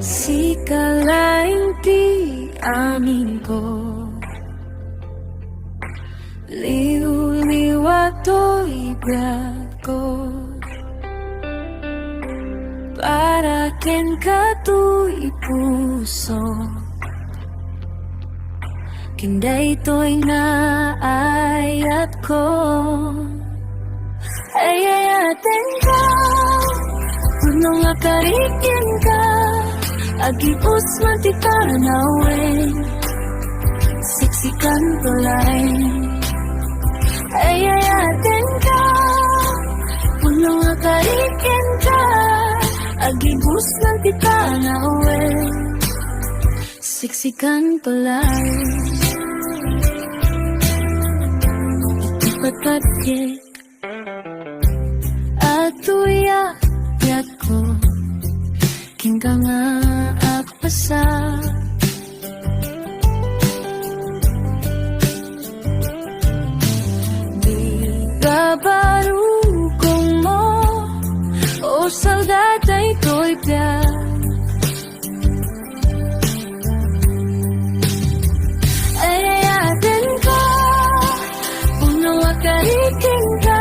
Sikalaing di amin ko, liw-liwa to'y biyak ko. Para ken ka to'y puso, kinday to'y naayat ko. Ayayaten ka, punong akarikin ka, agipos mantikaranawen, siksikan tulay. Ayayaten ka, punong akarikin ka, agipos mantikaranawen, siksikan tulay. Ipatpatye at tuya-yak ko, king ka nga akpasa. Di ka barukong mo, o saudade to'y biyak. Ayayaten ka, punong akarikin ka,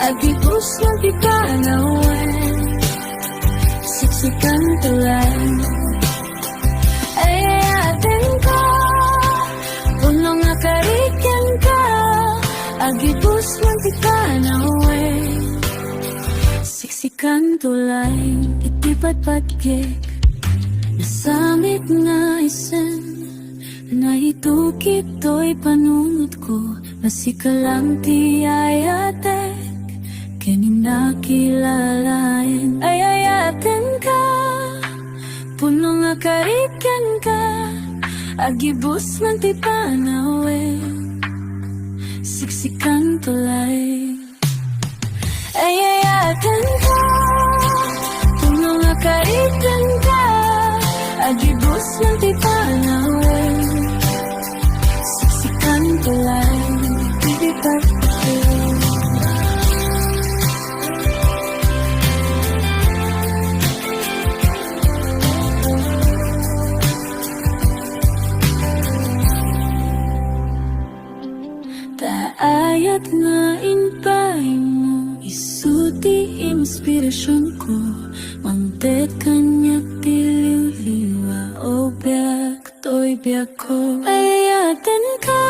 agipos ng tikanawen, siksikan tulay. Ayayaten ka, punong akarikin ka, agipos ng tikanawen, siksikan tulay. Itipatpatgek, nasamit nga isen, na itukit to'y panunod ko, nasikalang tiyayatek, kaninakilalain. Ayayaten ka, punong akariken ka, agibus man ti panawen, siksikan tulay. Ayayaten ka, punong akariken ka, agibus man ti panawen, siksikan tulay. Taayat nga inpay mo, isuti inspirasyon ko, mantet kanyak tiliw-liwa, o biyak to'y biyak ko. Ayayaten ka,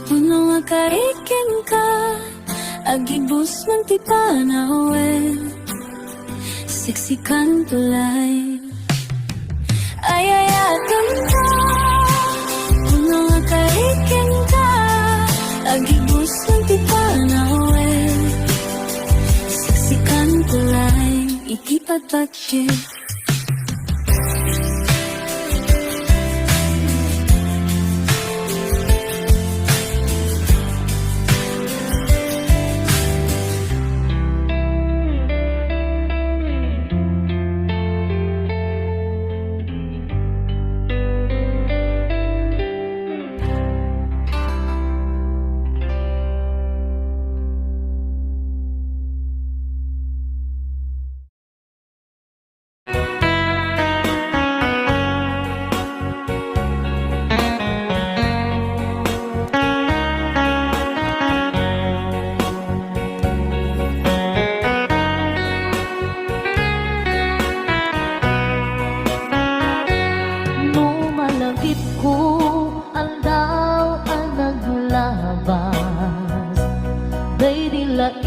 punong akariken ka, agibus man ti panawen, siksikan tulay. Ayayaten ka, punong akariken ka, agibus man ti panawen, siksikan tulay. Ikipatpatye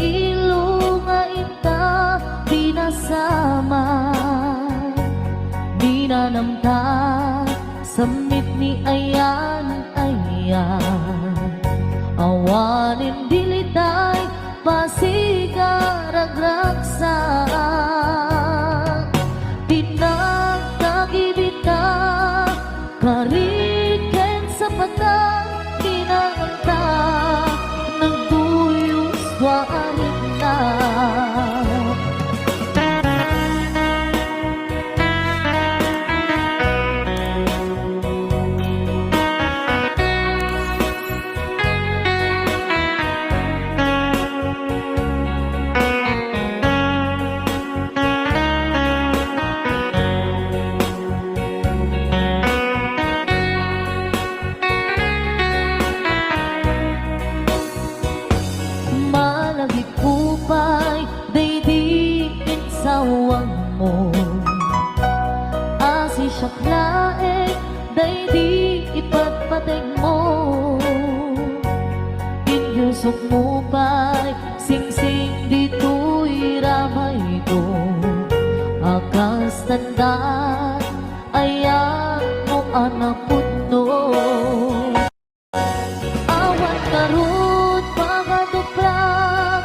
ilong nga ita pinasama, di na namta samit ni ayan awanin dilitay pasigaragraksa pinagkagibita kariken sa patang kinanganta nagduyos waanin na. laeng day di ipatpateg mo. Inyusok mo pa'y sing-sing dito'y ramay ko. Akas tandaan ayan mo anak putno. Awan karut pakaduplang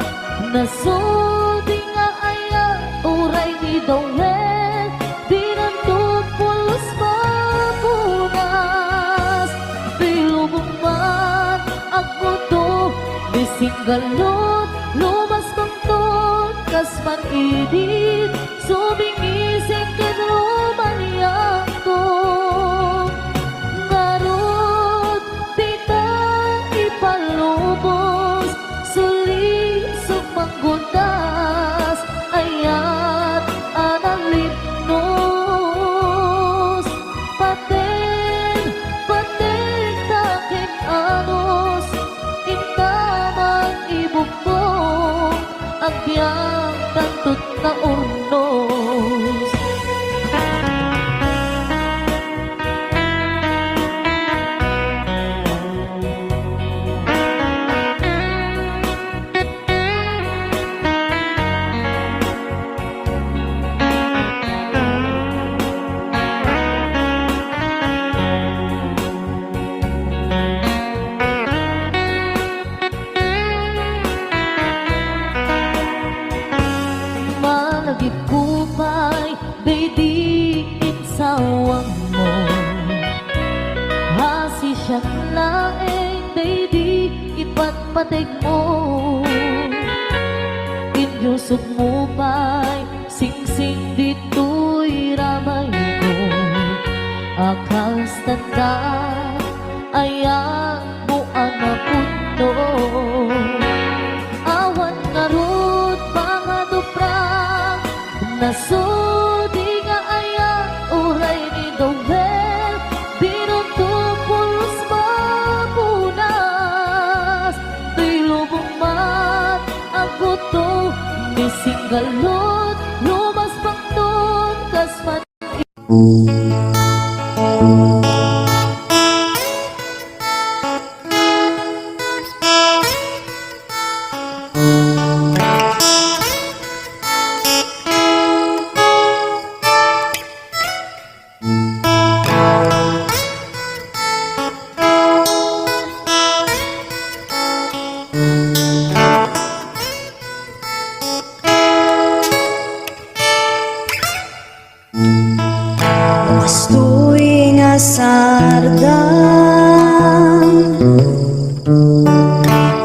nasudi nga ayan uray ni Dawel. Dinanto pulos mapunas bilubong man ako to bising galot lumas bangtot kas man idit subingising kinumaniyak ko. Ngarot tita ipalubos suli sumanggundas ayat analipnos paten paten takin anos intamang ibugtong agbyang tantut na urnos. Malagip ko pa'y daydiin sawang mo. Hasi siyang laeng daydi ipatpateg mo. Inyusok mo pa'y sing-sing dito'y ramay ko. Akas tandaan ayan mo anak puno. Awan ngarut mga duprang nasudi nga ayan uray ni Dawel. Binunto pulos mapunas dilubong man ang buto mising galot lumas pangton kas man. Gusto'y nga sardan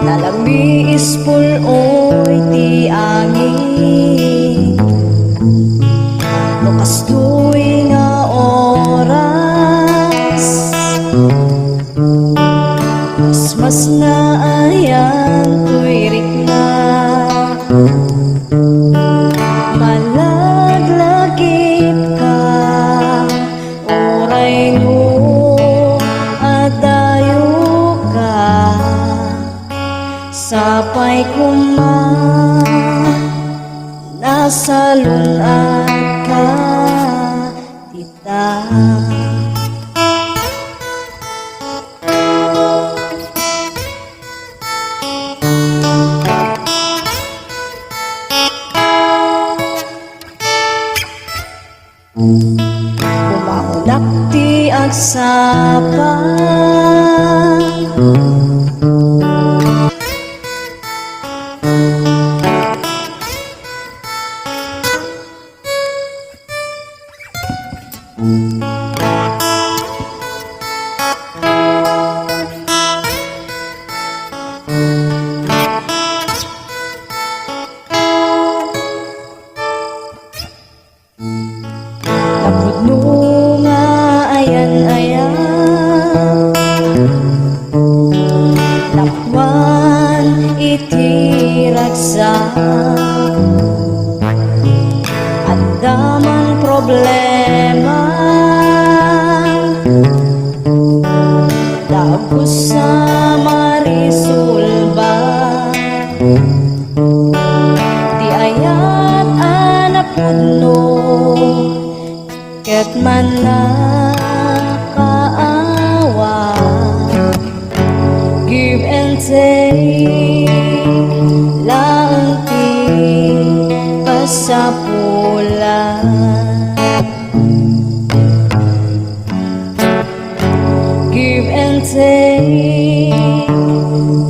lalami ispul oy ti angin. Gusto'y nga oras mas na ayan tuwirik na malaglagip ka oray mo adayo ka sapay kuman nasa lunat ka tita. Kumaunak ti agsapan napudno nga ayan-ayan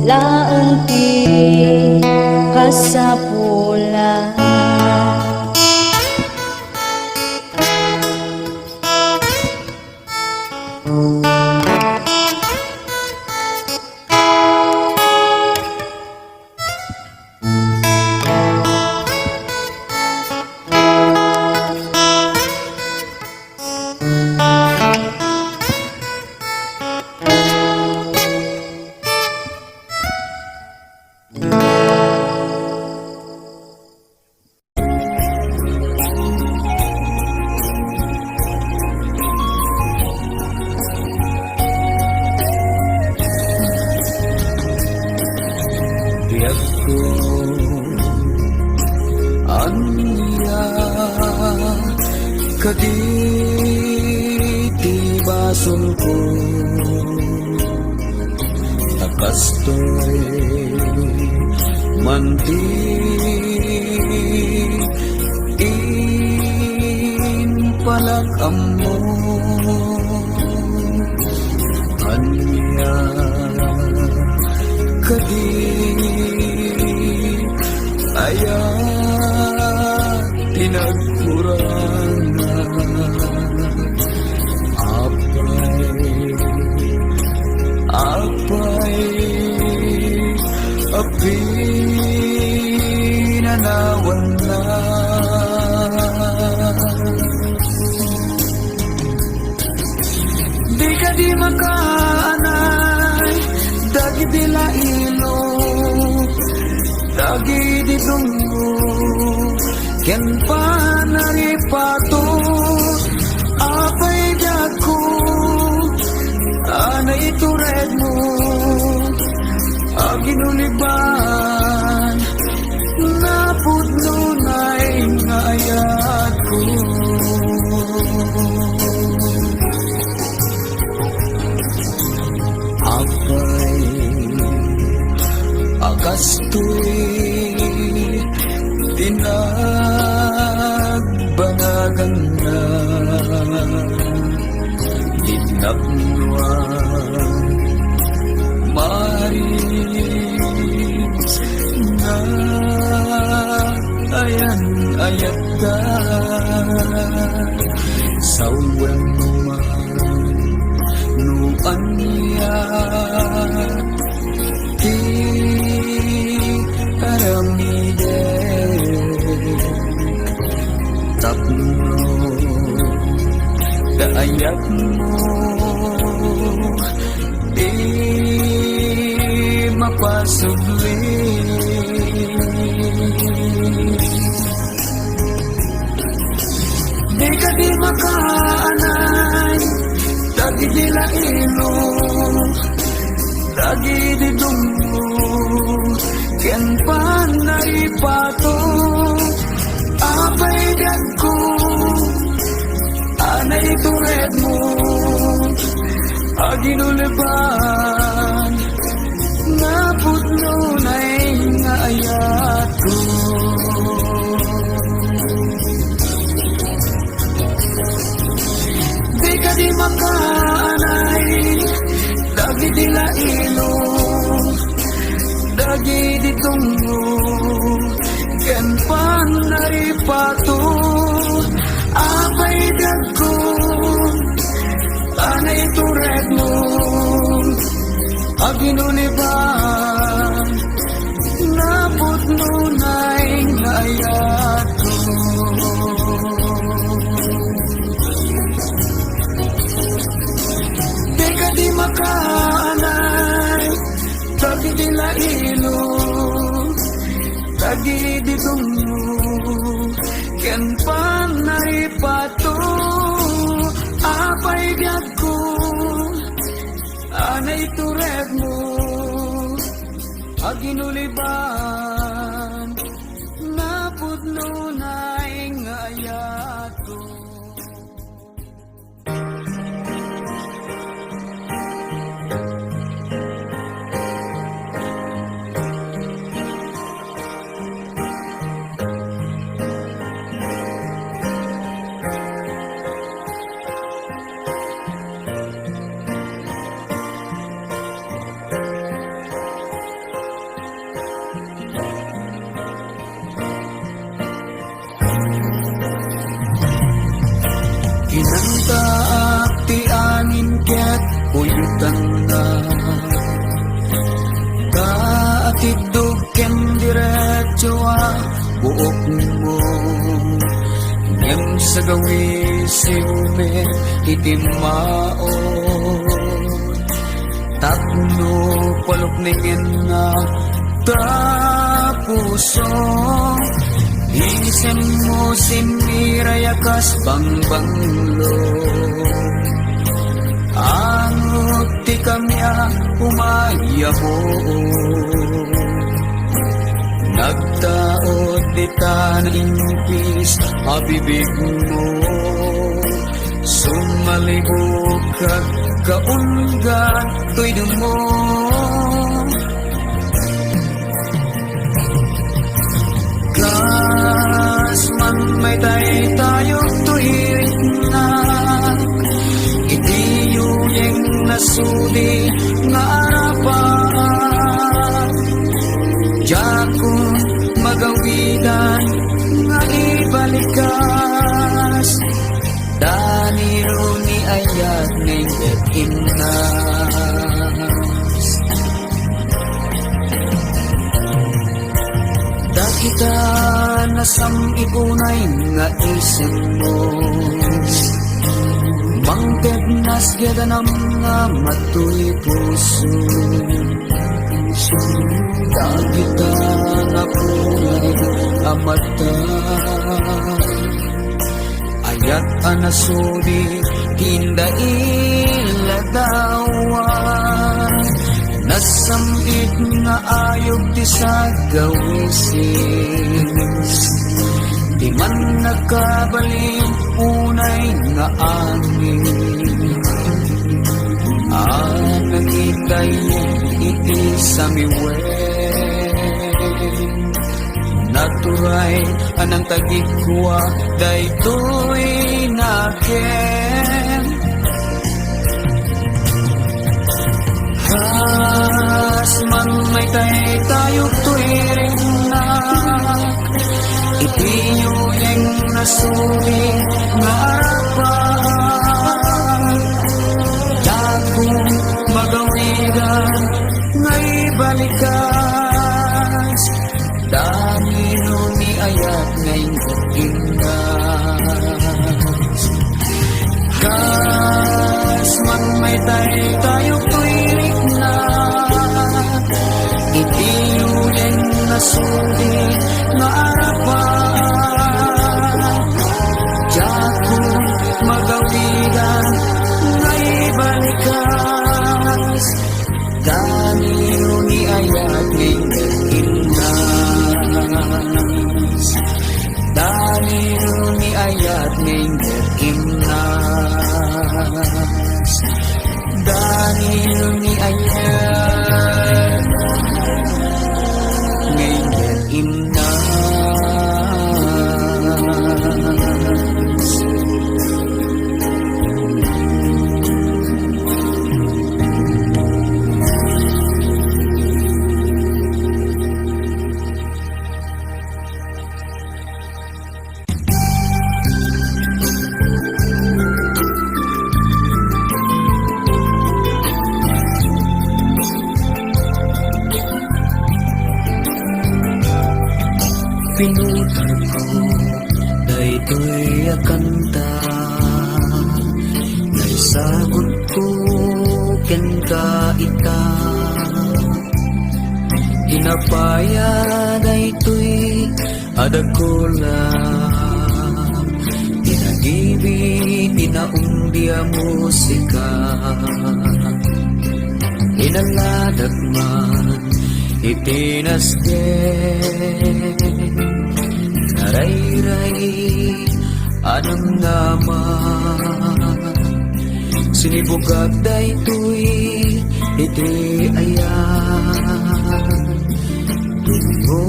laang ti kasapulan. Tiyak ko anya kaditi bason ko takastoy manti in palakam mo anya kadi aya pinagkurangan apay pinanawan na di ka di makaanay dagi dila ilo dagi di tunggu ken panaripato apay dako ana itured mo aginuliban napudno na'y ngayat ko apay agastoy tinagbangagan na dinapnuan maris na ayan-ayat ka sawan man nuan niya ti aramide tapno kaayat mo di mapasugli di ka di makaanay dagi dila ilo dagi di dungo ken panaripato apay dagko anay tured mo aginuliban napudno na'y ngayat ko di ka di makaanay dagi dila ilo dagi di tungo ken panaripato apay dagko anay tured mo aginuliban napudno na'y ngayat ko di ka di makaanay dagi dila ilo dagi di tungo ken panaripato apay dagko anay tured mo aginuliban napudno na'y ngayat ko uyutan na. Kaatidog ken diretso buok mo, ngem sa gawi siume itimaon. Tapno palukningin na tapuso, isem mo sinirayakas bangbanglo. Angot ti kamya umayabo, nagtaot di taningpis abibig mo. Sumalibog kag kaungan to'y mo. Gas man may tayo tuwirit na, itiyuyeng nasuli nga arapan. Diyakong magawidan nga ibalikas, daniro ni ayat ngayon inas. Dakita nasam ipunay nga isip mo, mangked nas gadanam nga matuloy puso. Dakita na punay amata, ayat anasudi tinda iladawan. Nasambit nga ayog ti sa gawisis, di man nagkabaling unay nga angin. Nangitay iti sa miwen, naturay anang tagikwa daytoy naken. Has man may tayo tuwiring na, itiyuyeng nasuli nga arapan. Dagong magawigan ngay balikas, danino ni ayat ngayon inas. Kas man may tayo tuwirik na, itiyuyeng nasuli nga arapan. Diyakong magawigan ngay balikas, danino ni ayat ngayon inas. Danino ni ayat ngayon inas. Danino ni ayat ngayon inas. Pinutar ko daytoy akanta, naisagot ko ken ka ita. Inapaya daytoy adagkola, tinagibi tinaungdia musika. Inaladag man itinasken, narayray anong naman. Sinibugag daytoy iti ayan, tungo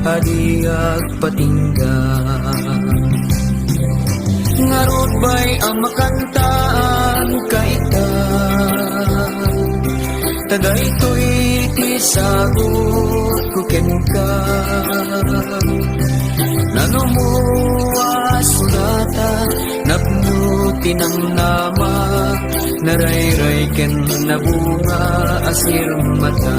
hadiag patinggan. Ngarod ba'y ang makantaan kaita, tagaytoy ti sagot ko ken ka. Nanumuwa sulata napno ti tinamnama, narayray ken nabunga asir mata.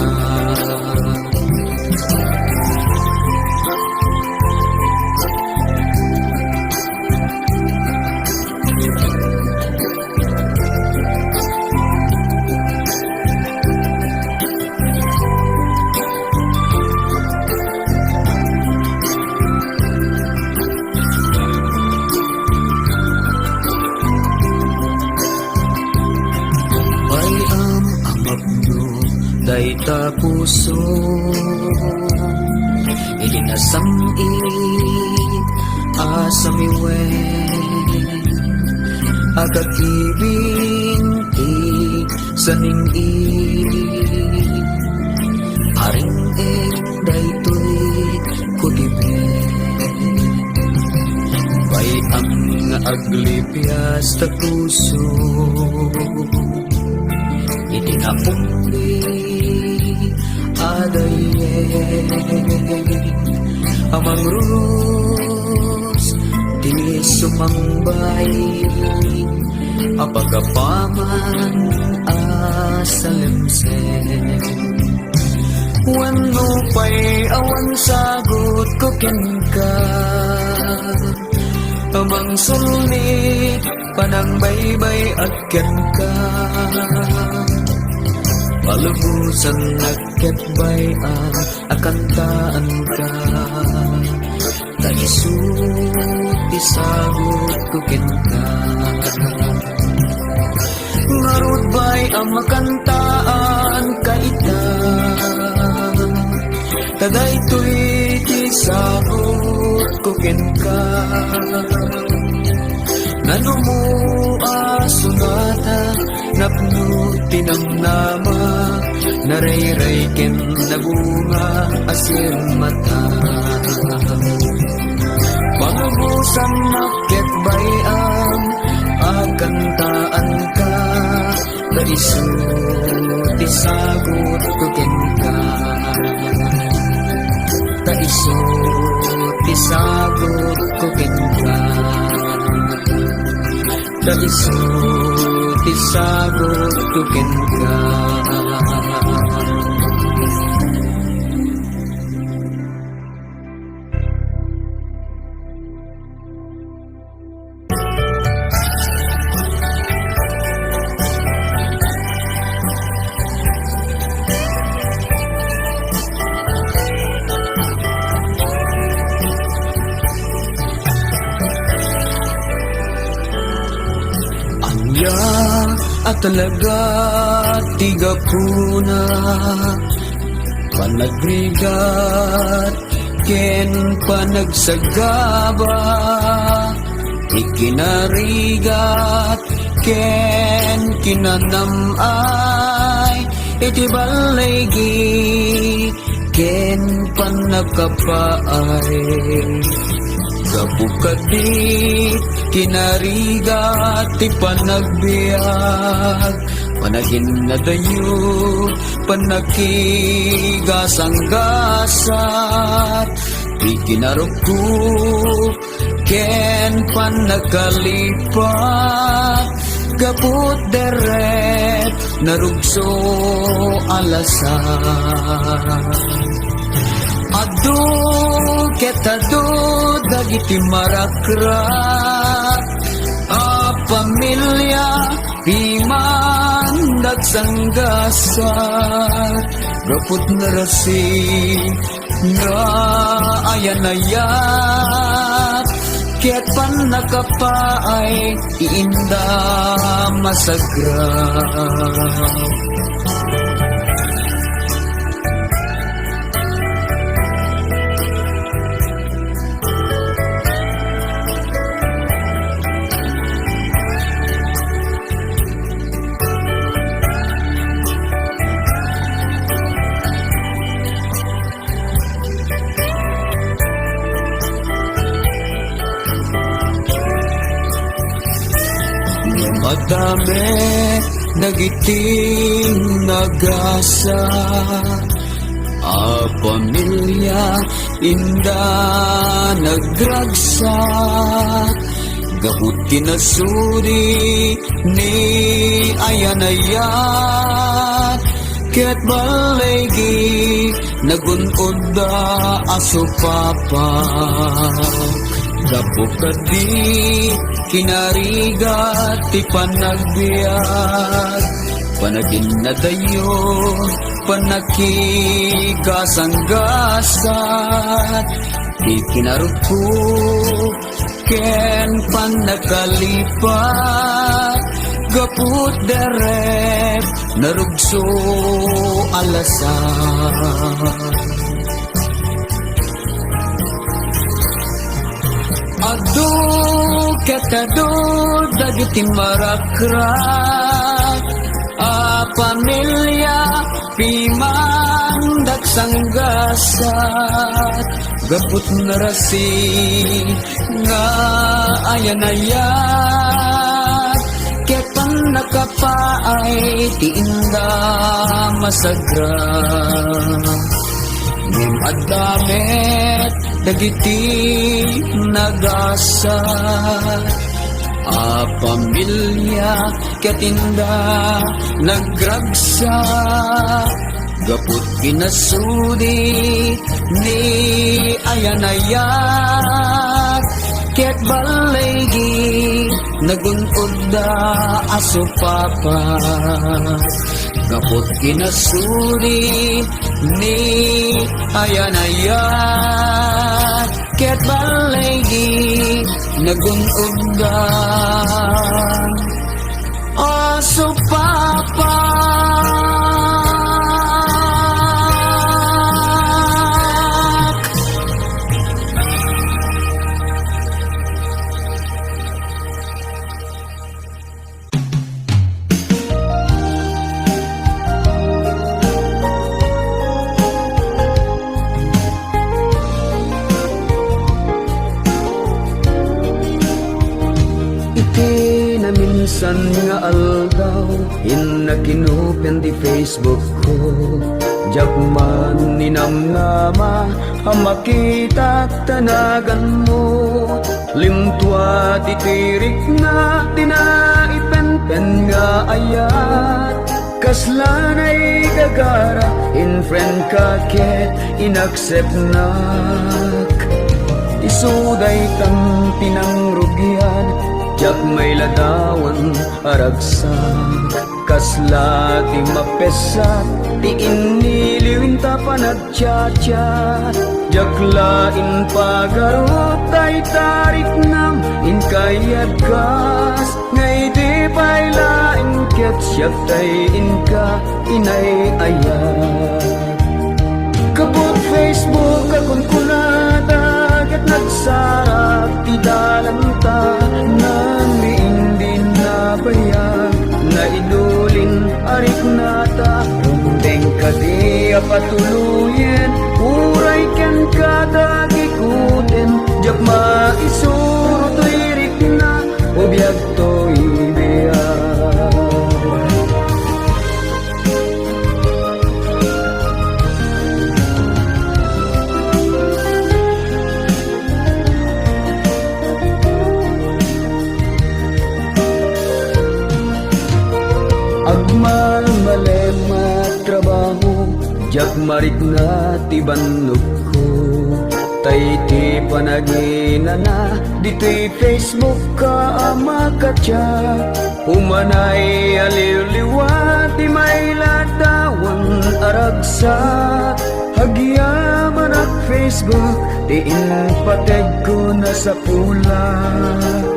Dayta puso ilinasangit asamiwen agakibing ti saningit aring daytoy kudibin bay ang aglipias ta puso itinapumbi adaye amang rus di sumangbay apagapaman asalimsen wano pa'y awan sagot ko ken ka amang sulit panang baybay at ken ka palubusan nagketbay ang akantaan ka taisut isagot ko ken ka ngarud bay ang makantaan ka ita kadaytoy isagot ko ken ka ngano mo asunata napno tinamnama narayray ken nabunga asir mata pangubusan naketbay ang akantaan ka taisut isagot ko ken ka taisut isagot ko ken ka taisut isagot ko ken ka. At talaga tiga puna panagrigat ken panagsagaba ikinarigat ken kinanamay iti balaygi ken panakapaay kapukadit kinarigat ti panagbiag panagin na dayo panakigasanggasat di kinarukuk ken panagkalipat kaput deret narugso alasan adu ketado dagiti marakrak a pamilya piman dagsanggasat gaput narasi nga ayan-ayat ket panakapaay iinda masagrap madami nagiting nagasa a pamilya inda nagragsa Gabut kinasuri ni ayanayat ket balaygi nagunod da aso papa gapo kadi kinarigat ti panagbiag panagin na dayo panakikasanggasat di kinarupo ken panakalipat gaput derep narugso alasan adu ketado dagiti marakrak a pamilya pimandak sanggasat gaput narasi nga ayanayat ketan nakapaay ti inda masagra ngem adamet dagiti nagasat a pamilya ketinda nagragsa gaput kinasudi ni ayanayat ket balaygi nagunod da aso papa gaput kinasudi ni ayanayat ket balaygi nagunod da aso papa. Minsan nga aldaw inakinupen di Facebook ko Jakman ninamnama ang makita tanagan mo Limtua titirik na tinaipen-pen nga ayat Kaslanay gagara in friend ka ket inaccept nak Isuday kang tinangrugyan Jak may ladawan aragsak Kasla ti mapesat Ti iniliwin ta panagchat-chat Jak lain pagarot Tay tarik nam in kayad kas Ngay di pa'y lain ket siyak tay in ka inay ayat Kabot Facebook akong kunata Ket nagsarap ti dalanta Nang liindin na bayag Na idulin arik nata Rumbeng ka di apatuluyen Uray ken ka dagikuten Jak maisuro to'y rik na Ubiyag to'y biyag Agmal malema trabaho Jak marit na ti bannog ko Tay ti panagina na Dito'y Facebook ka makatsak Humanay aliliwa Ti may ladawan aragsak Hagyaman ak Facebook Ti inpateg ko na sa pulak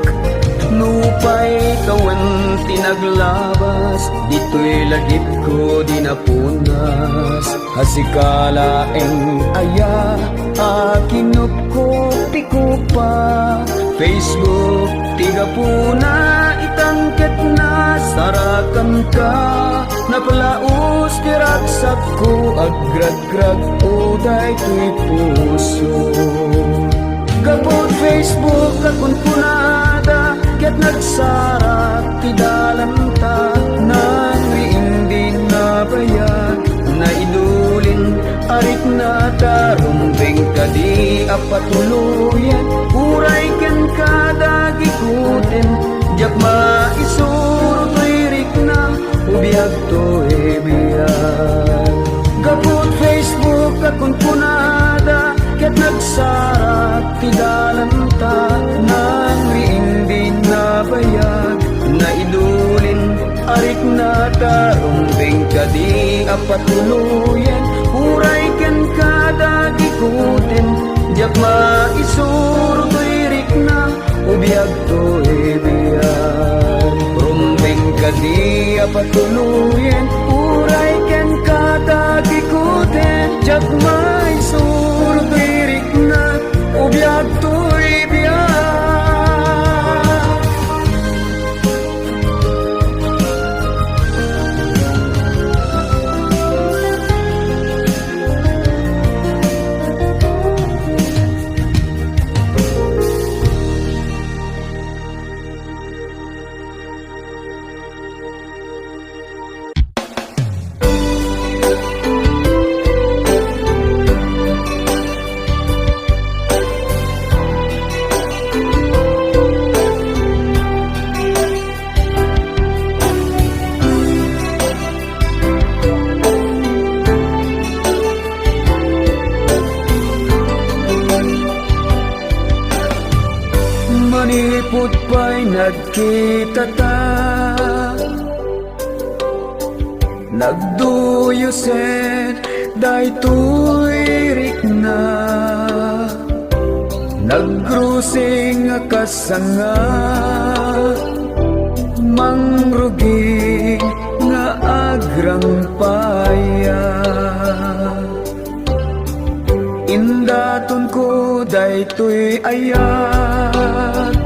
Nupay kawan tinaglabas Dito'y lagip ko dinapunas Hasikalaeng aya Akinup ko tiko pa Facebook tiga puna Itangket na sarakan ka Napalaos kiragsak ko Agrag-grag uday to'y puso Gabot Facebook akong punada Ket nagsarap ti dalanta Nang liindin na bayag Na idulin arik na tarumbeng ka di apatuluyan Uray ken ka dagikut gikutin, jak maisuro tuirik na, ubiyag to ebiyag. Gapot Facebook akong punada, ket nagsarap tidalanta, nang riing din na bayag, na idulin arik na tarumbing kadi apatuluyan, uray ken kada gikutin, jak maisuro tuirik na, ubiyag to ebiyag. Rumbing kadi apatuluyan, uray ken kada gikutin, jak maisuro tuirik na, ubiyag to ebiyag. Manipot pa'y nagkita ta, nagduyusen daytoy na, nagrusing kasanga, mangrugi nga agrang paya. Indaton ko daytoy ayat,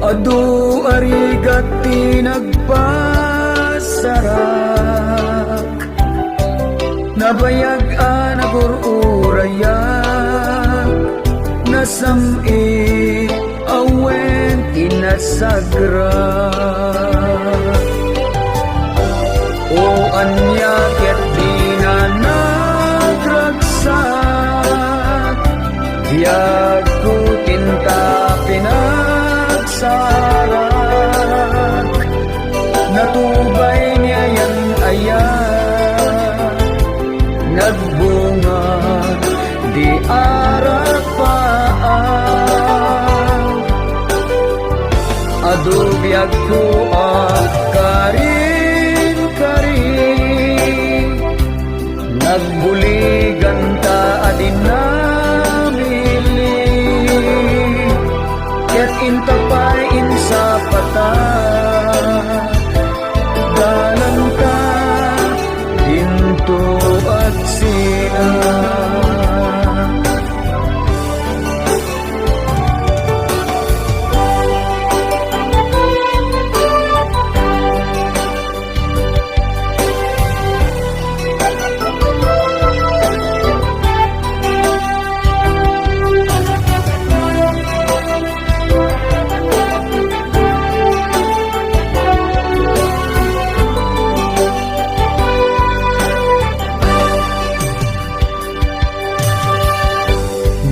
adu arigat tinagpasarak, nabayag anagururayak, nasami awen tinasagra. O anya ket di na nagragsak, biyag ko tinta pinagsarak, natubay niya yan ayan, nagbunga di arapaan, adu biyag ko karin-karin, nagbuligan ta adin namili, ket intapay insa pata, dalan ka dinto at sina.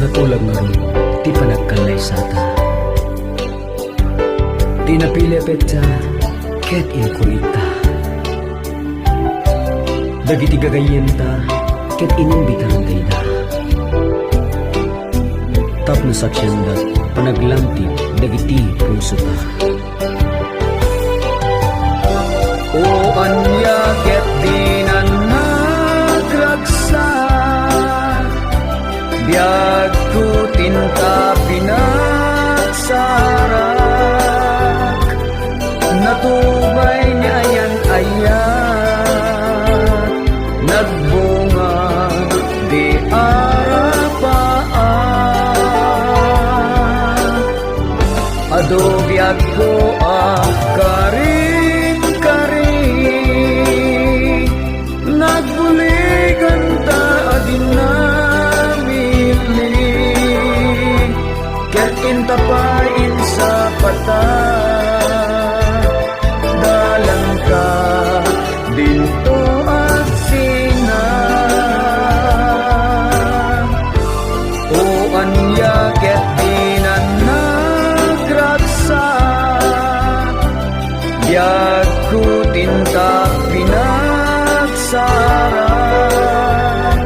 Natulag nga ron, ti panagkalay sata. Ti napilepet ta, ket inkurita. Dagiti gagayen ta, ket inimbitaran kayda. Tapno sa tiyanda, panaglanti, dagiti puso ta. O anya ket di na nagragsak, biyag ko tinta pinagsarak, natubay niya yan ayan, nagbunga di arapaan, adu biyag ko karin-karin, nagbuligan ta adin na tinta pinagsarak,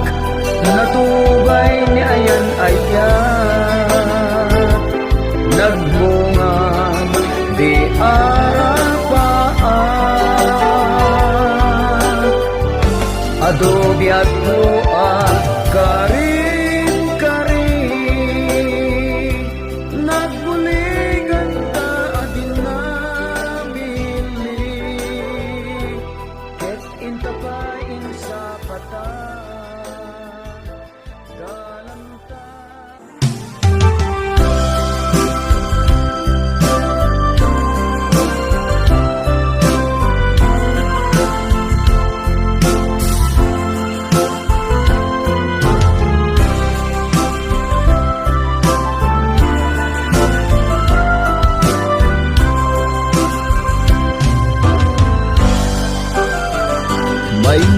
natubay ni ayan-ayan, nagbunga di arapaan, adobe at buwa karin-karin, nagbuligan ta adin nabili, ket intapain sa pata, dalanta.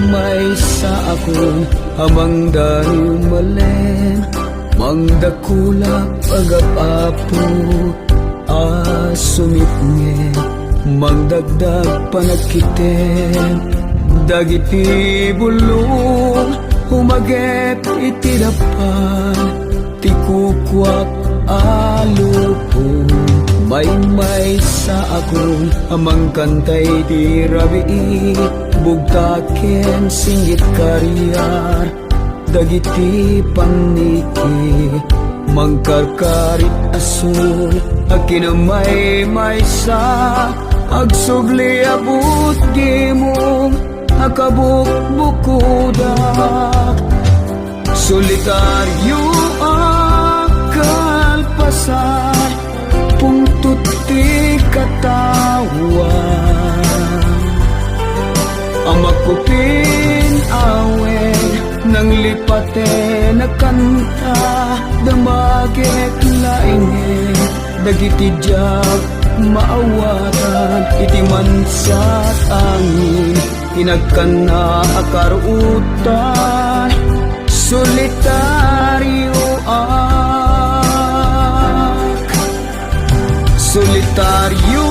May sa ako hamang dahil malen, mangdakula pagapapo asumit mangdagdag panagkiten, dagiti bulong humaget itirapan, tikukwak alupong. May sa akong amang kantay di rabii, bugtaken singgit karyar, dagiti paniki, mangkarkarit asul, akinamay sa agsugli abut gimong, akabuk-bukudak, solitaryo akalpasar, pungtut ti katawan, amakupin awen nang lipate na kanta, damagek lainge dagiti jab maawatan, iti mansat angin inagkana akarutan, solitaryo solitaryo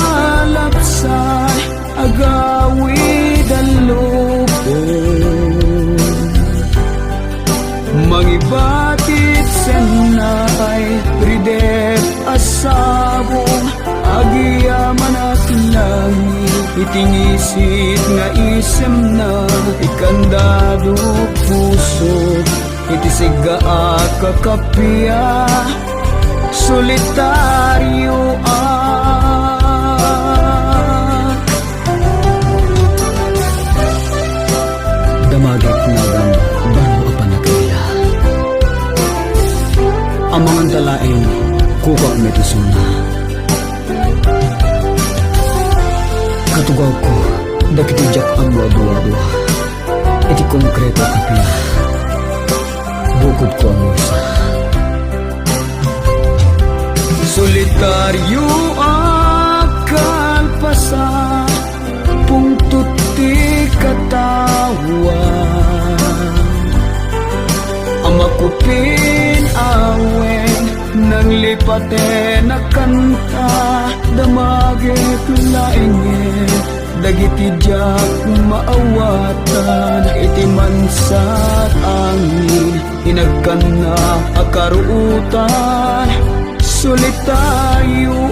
alapsay, agawid ang lupong, mangibatit senay, ridet asabong, agiyaman at langit, itingisit nga isem na, ikandado puso, itisiga kakapya, solitaryo Damagit na gam baro apan na kanila, ang mga dalain kukak metusuna, katugaw ko dagiti jak ang wadu-wadu, iti konkreto kapila, bukod ko ang usa. solitaryo akalpasa, pungtut ti katawan, amakupin awen nang lipate na kanta, damagek lainge dagiti jak maawatan, iti mansat angin inagkana akaruutan, solitaryo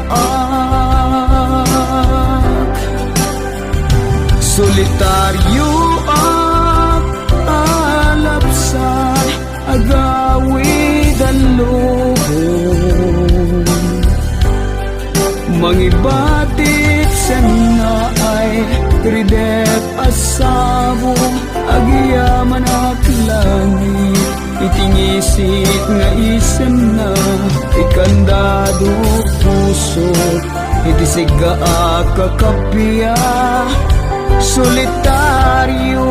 solitaryo alapsay, agawid ang lubong, mangibatit senay, ridet asabong, agiyaman at langit, itingisit nga isem na, ikandado puso, itisiga kakapya, solitaryo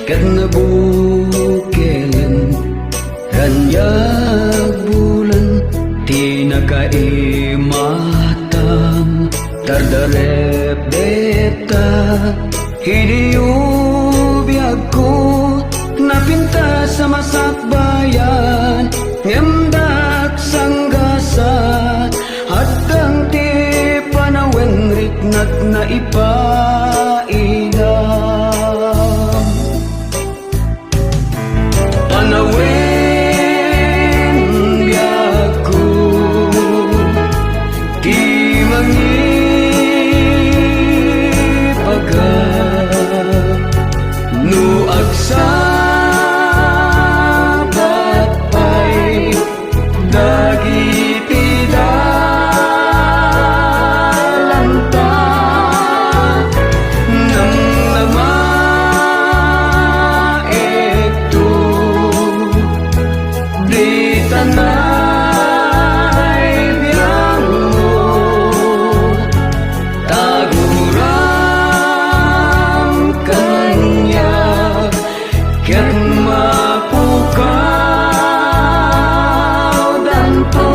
ket nabukilan ranyag bulan ti nakaimatam tardarep deta hiniubiyag ko napinta sa masakbayan ngemdak sanggasa hadang ti panawen riknat na ipaidam panawen biyag ko ti mangipagat no agsabat pa'y dagiti dalanta nang namaekto di tanay biyang mo taguram kanya ket mapukaw danto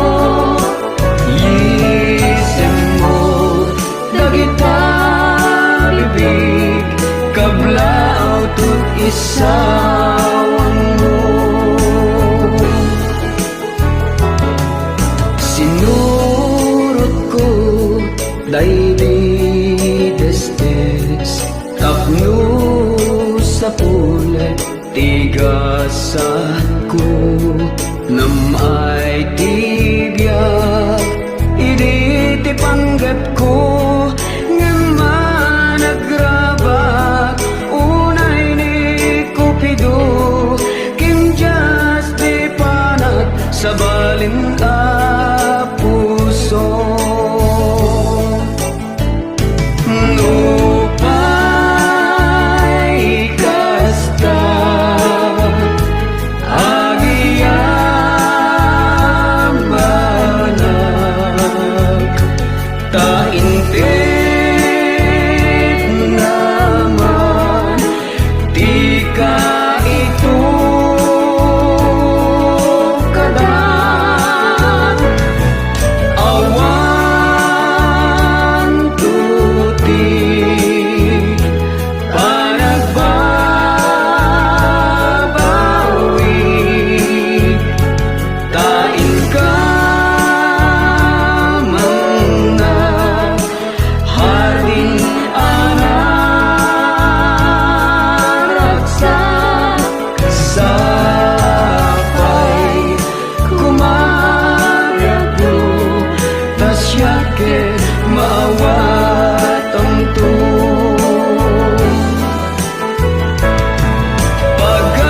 yisem mo dagita bibig kablaw tut isawang mo sinurot ko daydi destes tapno sa pulay tigasat ko namay tibiyag iditi panggap ko nga nagrabak unay ni Cupido kimjas di panat sa balin ka puso Nupay kasta agiyang banag taintit naman di ka ito kadan awan tuti panagbabawi tain ka man na hardin anaraksa sapay kumaryago tasyake maawat ang to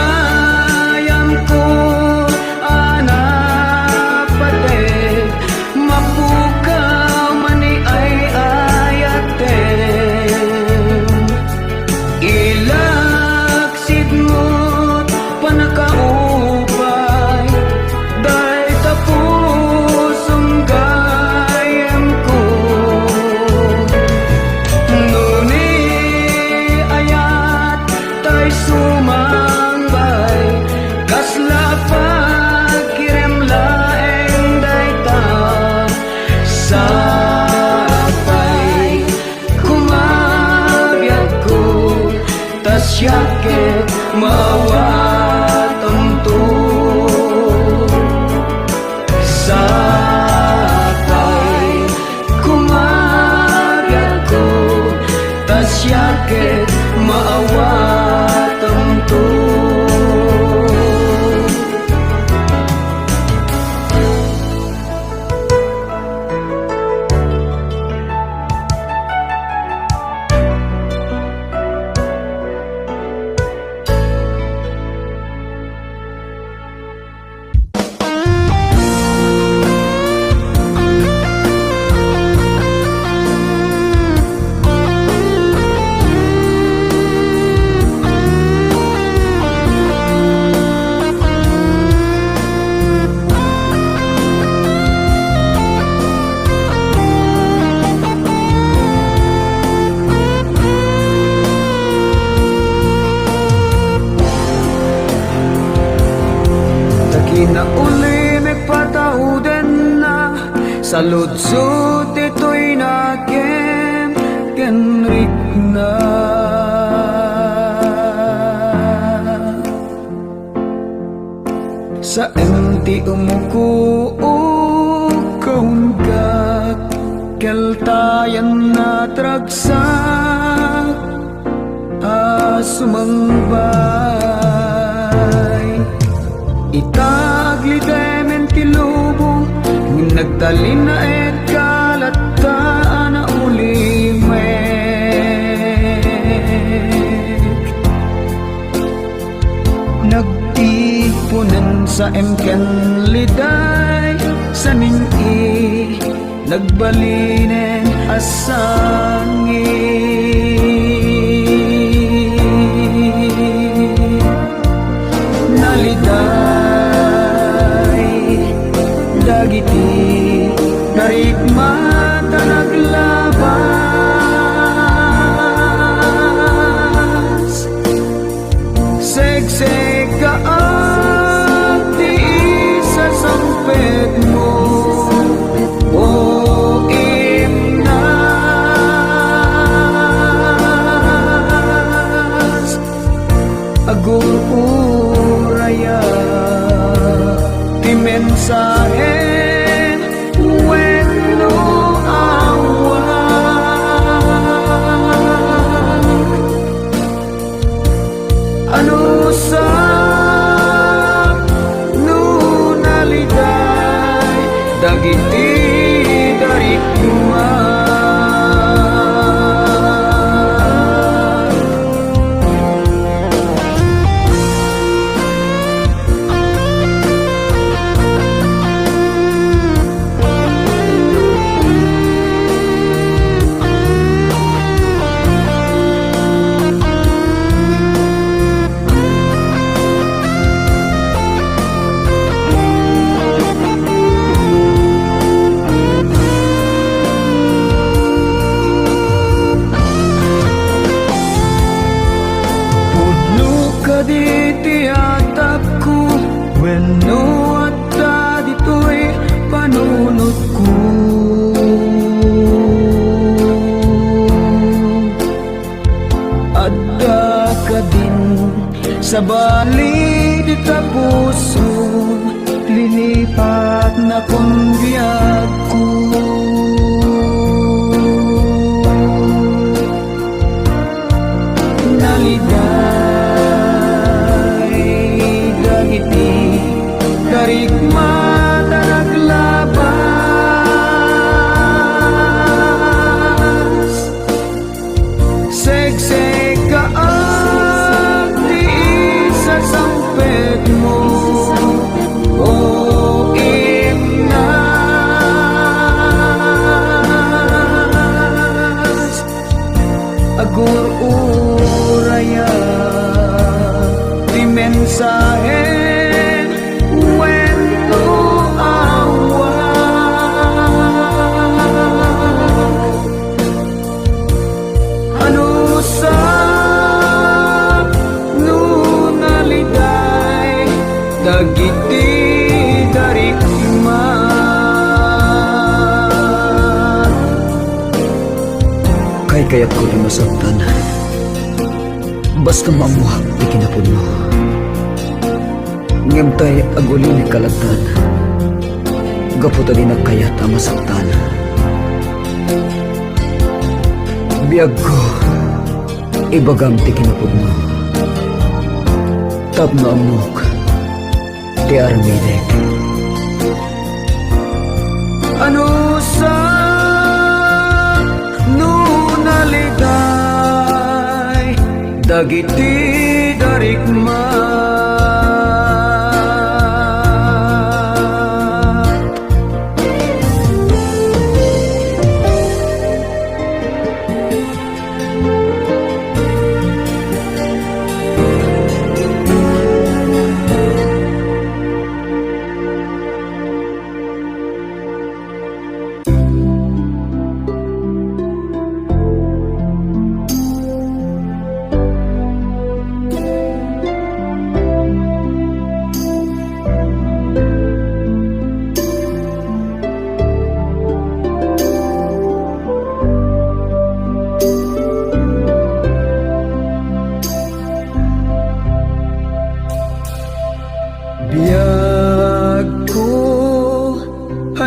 pagayam ko anak patid mapukaw mani ay ayaten ilaksid mo't panakaupay day tapusong gayam ko nuni ayat tay sumangbay kasla pagkirem laeng dayta sapay kumabiyag ko tasyake maawat ang to sapay kumabiyag ko tasyake maawat ang to na uli may patauden na sa lutsut ito'y nakin kenrik na. Sa enti umuko kaun ka keltayan na tragsak sumangbay itagli demen tilubong nagtalin na et kalataan na ulimek nagtipunan sa emken liday sa ning-i nagbalinen asangin naliday dagiti narikmata naglabas segseg kaag di sa sampet mo o imnas aguraya ti mensahe wenno awak ano sa nunaliday dagiti dari kuman diti atap ko wenno at dito'y panunot ko adda ka din sa bali di ta puso lilipat na kong biyag ko karikmata naglabas segseg kaag di sa sampet mo o imnas agur-uraya di mensahe dagiti dari iman Kay kayat ko rin masaktan basta mamuhak di kinapod mo ngemtay aguli ni kalagtan gaputa din nagkayat ang masaktan biyag ko ibagam ti kinapod mo tapno amok ti armidek ano sa nunaliday dagiti darikma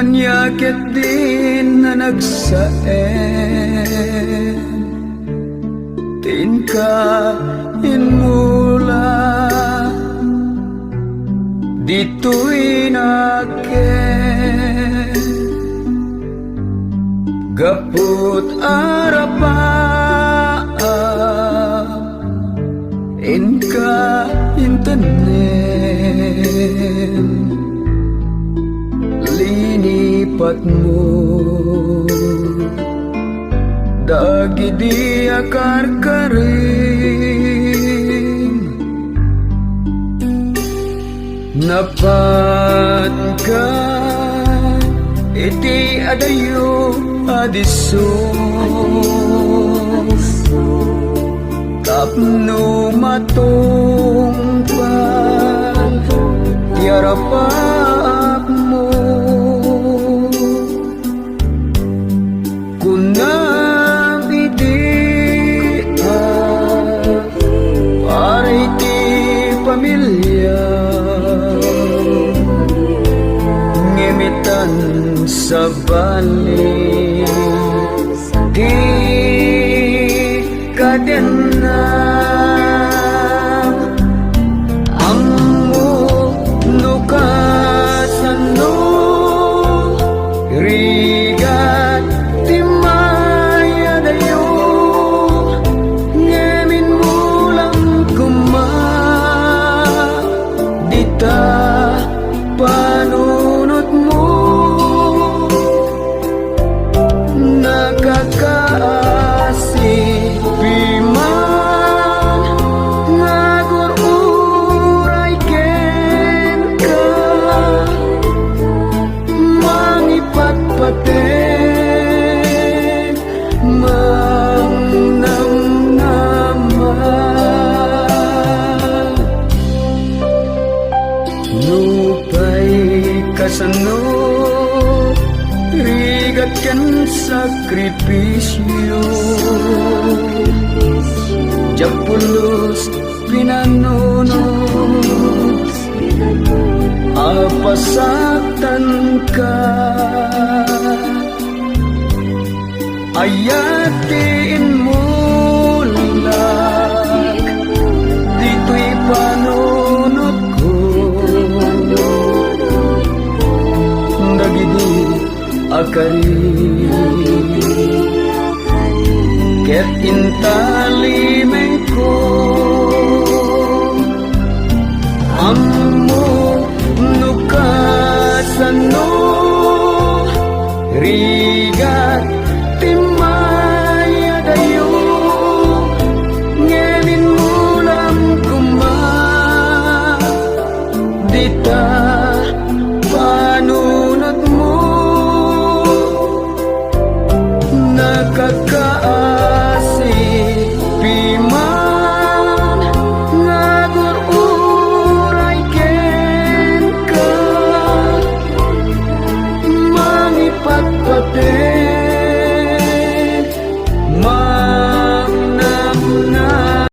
Anyakit din na nagsaen Tingkain mula Dito'y nakin Gaput arapa Inka intanen Linipat mo Dagi di akar karing Napat ka Iti adayo adiso Tapno matungpal Tiarapak mo Kunang idiat Para iti pamilya Ngimitan sa balik Di kadena Ammo nukasan no Rigat timaya dayo Ngemin mo lang kuma Dita panunot mo Nakakaasi piman Nagururay ken ka Mangipatpaten Mangnamnaman Nupay kasano Rigat ken sakripisyo Japulos pinanunos Apasaktan ka Ayatiin mo lang Dito'y panunod ko Dagidi akari Ket intalimeng ko Ammo nukasan no Rigat timaya dayo Ngemin mo lang kuma Dita panunod mo Nakaka